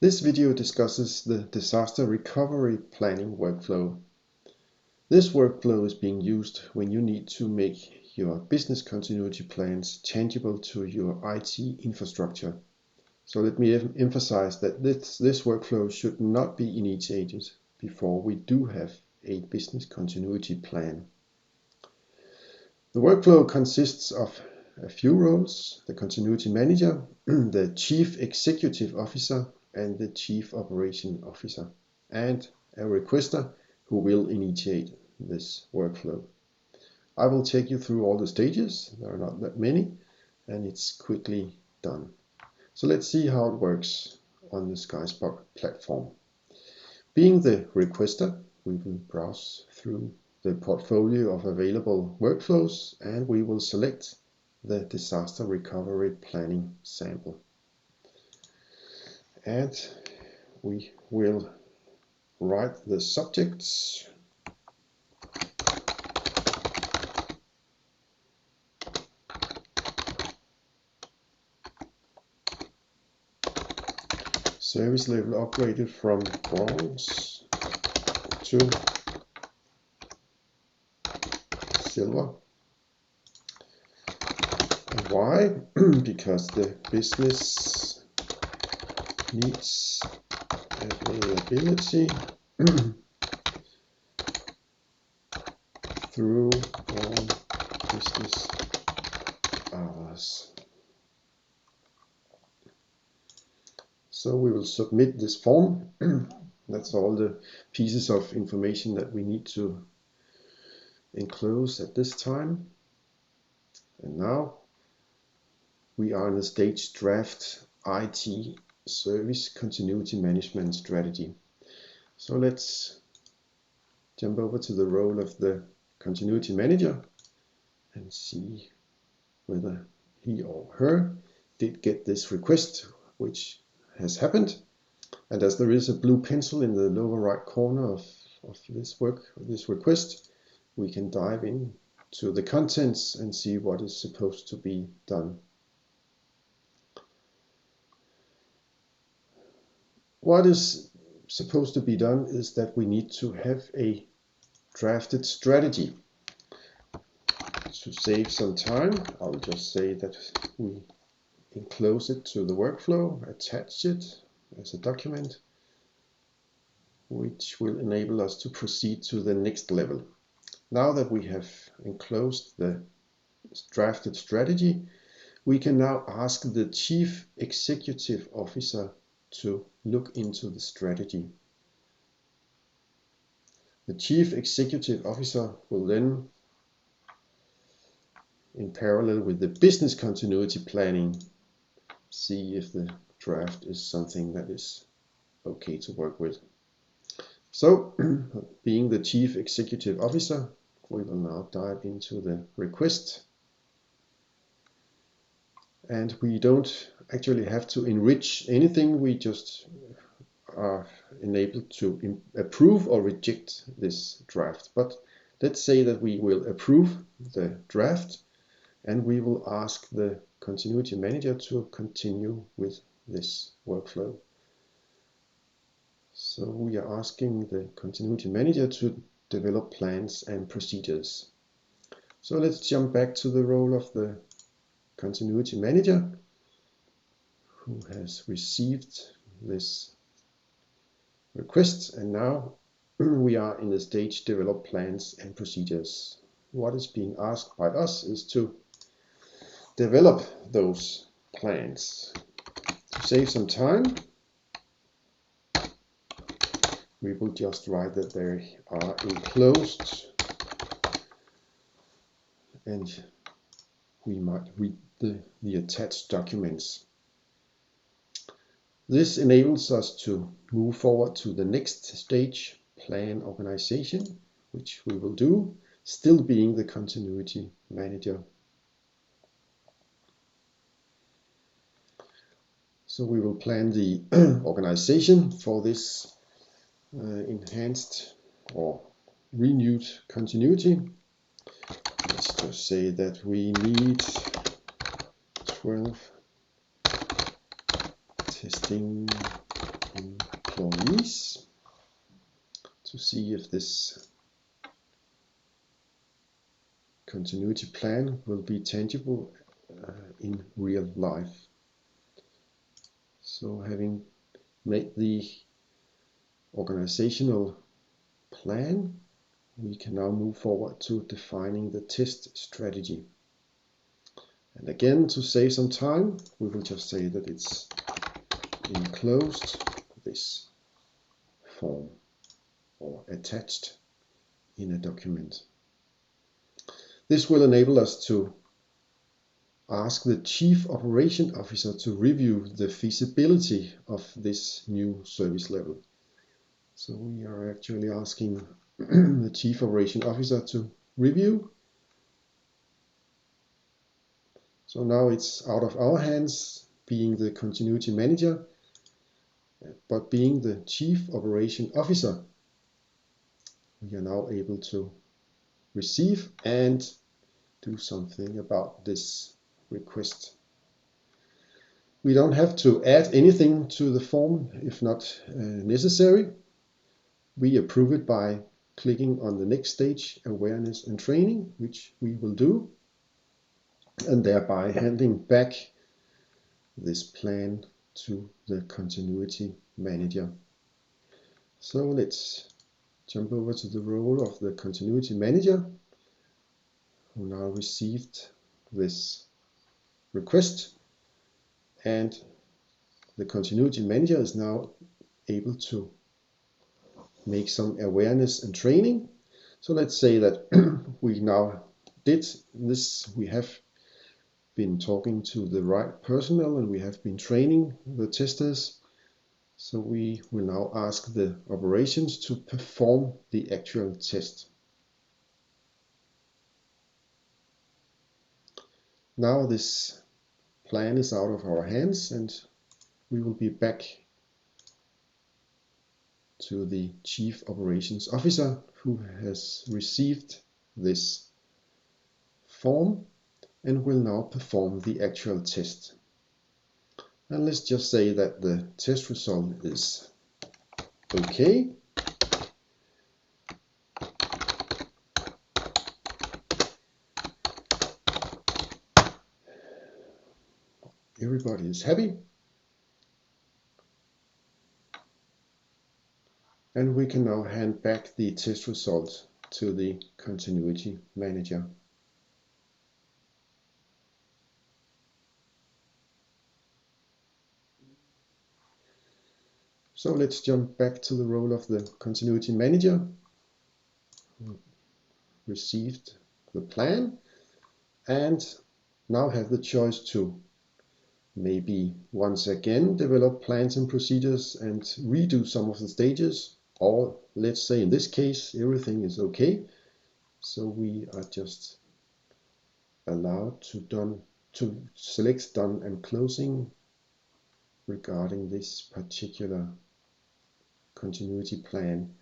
This video discusses the disaster recovery planning workflow. This workflow is being used when you need to make your business continuity plans tangible to your IT infrastructure. So let me emphasize that this workflow should not be initiated before we do have a business continuity plan. The workflow consists of a few roles: the continuity manager, the chief executive officer, and the chief operation officer, and a requester who will initiate this workflow. I will take you through all the stages. There are not that many, and it's quickly done. So let's see how it works on the SkySpoc platform. Being the requester, we will browse through the portfolio of available workflows, and we will select the disaster recovery planning sample. And we will write the subjects. Service level upgraded from bronze to silver. And why? Because the business needs availability through all business hours. So we will submit this form. That's all the pieces of information that we need to enclose at this time. And now we are in the stage draft IT service continuity management strategy. So let's jump over to the role of the continuity manager and see whether he or her did get this request, which has happened. And as there is a blue pencil in the lower right corner of this request, we can dive in to the contents and see what is supposed to be done. What is supposed to be done is that we need to have a drafted strategy. To save some time, I'll just say that we enclose it to the workflow, attach it as a document, which will enable us to proceed to the next level. Now that we have enclosed the drafted strategy, we can now ask the chief executive officer to look into the strategy. The chief executive officer will then, in parallel with the business continuity planning, see if the draft is something that is okay to work with. So, being the chief executive officer, we will now dive into the request. And we don't actually have to enrich anything, we just are enabled to approve or reject this draft. But let's say that we will approve the draft, and we will ask the continuity manager to continue with this workflow. So we are asking the continuity manager to develop plans and procedures. So let's jump back to the role of the continuity manager, who has received this request, and now we are in the stage develop plans and procedures. What is being asked by us is to develop those plans. To save some time, we will just write that they are enclosed, and we might read the attached documents. This enables us to move forward to the next stage, plan organization, which we will do, still being the continuity manager. So we will plan the organization for this enhanced or renewed continuity. Let's just say that we need 12 testing employees to see if this continuity plan will be tangible in real life. So having made the organizational plan, we can now move forward to defining the test strategy. And again, to save some time, we will just say that it's enclosed this form or attached in a document. This will enable us to ask the Chief Operation Officer to review the feasibility of this new service level. So we are actually asking the Chief Operation Officer to review. So now it's out of our hands being the continuity manager, but being the Chief Operation Officer, we are now able to receive and do something about this request. We don't have to add anything to the form if not necessary. We approve it by clicking on the next stage, awareness and training, which we will do, and thereby handing back this plan to the continuity manager. So let's jump over to the role of the continuity manager, who now received this request, and the continuity manager is now able to make some awareness and training. So let's say that we now did this, we have been talking to the right personnel and we have been training the testers. So we will now ask the operations to perform the actual test. Now this plan is out of our hands and we will be back to the Chief Operations Officer who has received this form and will now perform the actual test. And let's just say that the test result is okay. Everybody is happy. And we can now hand back the test result to the continuity manager. So let's jump back to the role of the continuity manager, who received the plan and now have the choice to maybe once again develop plans and procedures and redo some of the stages, or let's say in this case everything is okay, so we are just allowed to select done and closing regarding this particular continuity plan.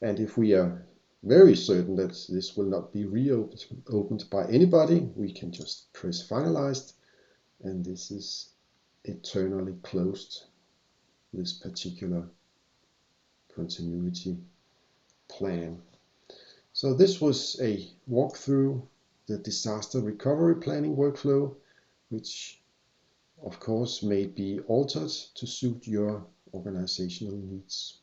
And if we are very certain that this will not be reopened by anybody, we can just press finalized, and this is eternally closed, this particular continuity plan. So this was a walkthrough the disaster recovery planning workflow, which of course may be altered to suit your organizational needs.